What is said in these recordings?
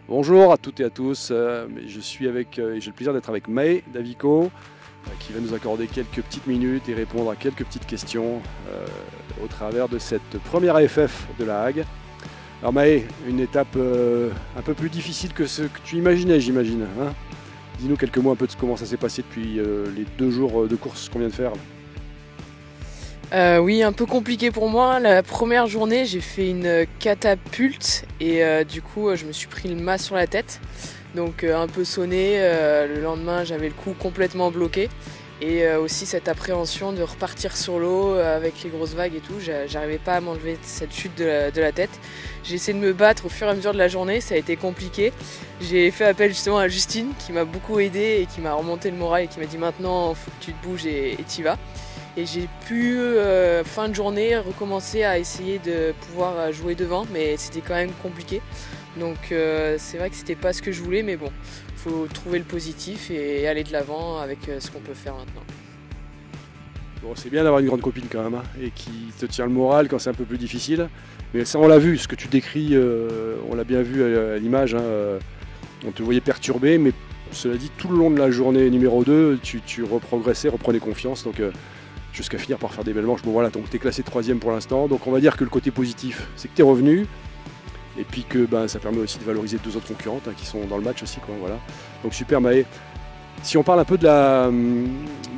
Bonjour à toutes et à tous, je suis avec, j'ai le plaisir d'être avec Maë Davico qui va nous accorder quelques petites minutes et répondre à quelques petites questions au travers de cette première AFF de La Hague. Alors Maë, une étape un peu plus difficile que ce que tu imaginais, j'imagine. Hein, dis-nous quelques mots un peu de comment ça s'est passé depuis les 2 jours de course qu'on vient de faire. Oui, un peu compliqué pour moi. La première journée, j'ai fait une catapulte et du coup, je me suis pris le mât sur la tête. Donc un peu sonné. Le lendemain, j'avais le cou complètement bloqué. Et aussi cette appréhension de repartir sur l'eau avec les grosses vagues et tout. J'arrivais pas à m'enlever cette chute de la tête. J'ai essayé de me battre au fur et à mesure de la journée. Ça a été compliqué. J'ai fait appel justement à Justine qui m'a beaucoup aidé et qui m'a remonté le moral et qui m'a dit maintenant, il faut que tu te bouges et t'y vas. Et j'ai pu, fin de journée, recommencer à essayer de pouvoir jouer devant, mais c'était quand même compliqué. Donc c'est vrai que c'était pas ce que je voulais, mais bon, il faut trouver le positif et aller de l'avant avec ce qu'on peut faire maintenant. Bon, c'est bien d'avoir une grande copine quand même, hein, et qui te tient le moral quand c'est un peu plus difficile. Mais ça, on l'a vu, ce que tu décris, on l'a bien vu à l'image. Hein, on te voyait perturbé, mais cela dit, tout le long de la journée numéro 2, tu reprogressais, reprenais confiance. Donc, jusqu'à finir par faire des belles manches. Bon voilà, donc tu es classé 3e pour l'instant. Donc on va dire que le côté positif, c'est que tu es revenu. Et puis que ça permet aussi de valoriser 2 autres concurrentes hein, qui sont dans le match aussi. Quoi, voilà. Donc super Maë. Si on parle un peu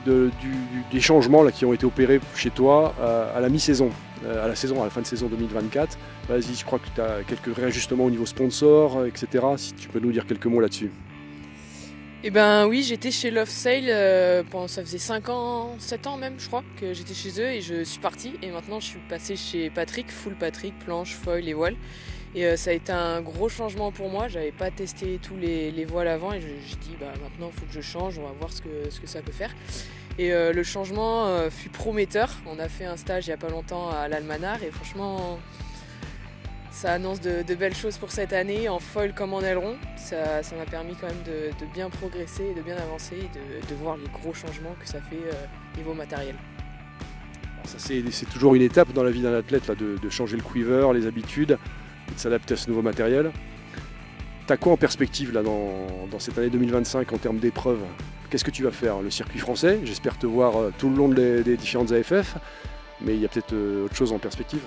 des changements là, qui ont été opérés chez toi à la mi-saison, à la fin de saison 2024, vas-y, je crois que tu as quelques réajustements au niveau sponsor, etc. Si tu peux nous dire quelques mots là-dessus. Eh ben oui, j'étais chez Love Sail pendant ça faisait 5 ans, 7 ans même je crois que j'étais chez eux et je suis partie et maintenant je suis passée chez Patrick, full Patrick, planche, foil et voile. Et ça a été un gros changement pour moi, j'avais pas testé tous les voiles avant et j'ai dit maintenant il faut que je change, on va voir ce que ça peut faire. Et le changement fut prometteur, on a fait un stage il y a pas longtemps à l'Almanar et franchement ça annonce de belles choses pour cette année, en foil comme en aileron. Ça m'a permis quand même de bien progresser, de bien avancer et de voir les gros changements que ça fait niveau matériel. Alors ça, c'est toujours une étape dans la vie d'un athlète, là, de changer le quiver, les habitudes, de s'adapter à ce nouveau matériel. Tu as quoi en perspective là, dans cette année 2025 en termes d'épreuves? Qu'est-ce que tu vas faire? Le circuit français, j'espère te voir tout le long des différentes AFF, mais il y a peut-être autre chose en perspective.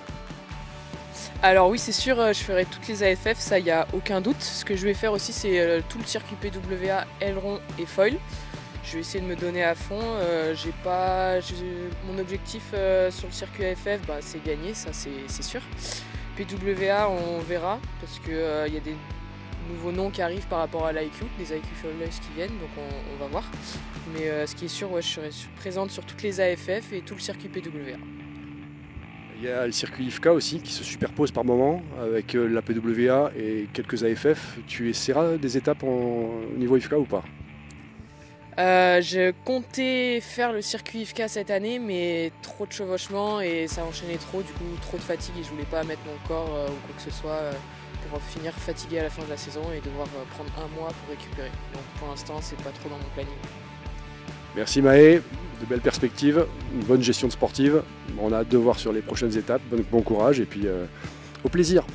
Alors oui, c'est sûr, je ferai toutes les AFF, ça il n'y a aucun doute. Ce que je vais faire aussi, c'est tout le circuit PWA, aileron et foil. Je vais essayer de me donner à fond. Mon objectif sur le circuit AFF, c'est gagner, ça c'est sûr. PWA, on verra, parce qu'il y a des nouveaux noms qui arrivent par rapport à l'IQ, des IQ Foilers qui viennent, donc on va voir. Mais ce qui est sûr, je serai présente sur toutes les AFF et tout le circuit PWA. Il y a le circuit IFCA aussi qui se superpose par moment avec la PWA et quelques AFF. Tu essaieras des étapes au niveau IFCA ou pas? Je comptais faire le circuit IFCA cette année, mais trop de chevauchement et ça enchaînait trop, du coup trop de fatigue et je voulais pas mettre mon corps ou quoi que ce soit pour finir fatigué à la fin de la saison et devoir prendre 1 mois pour récupérer. Donc pour l'instant c'est pas trop dans mon planning. Merci Maë, de belles perspectives, une bonne gestion de sportive. On a hâte de voir sur les prochaines étapes. Bon courage et puis au plaisir.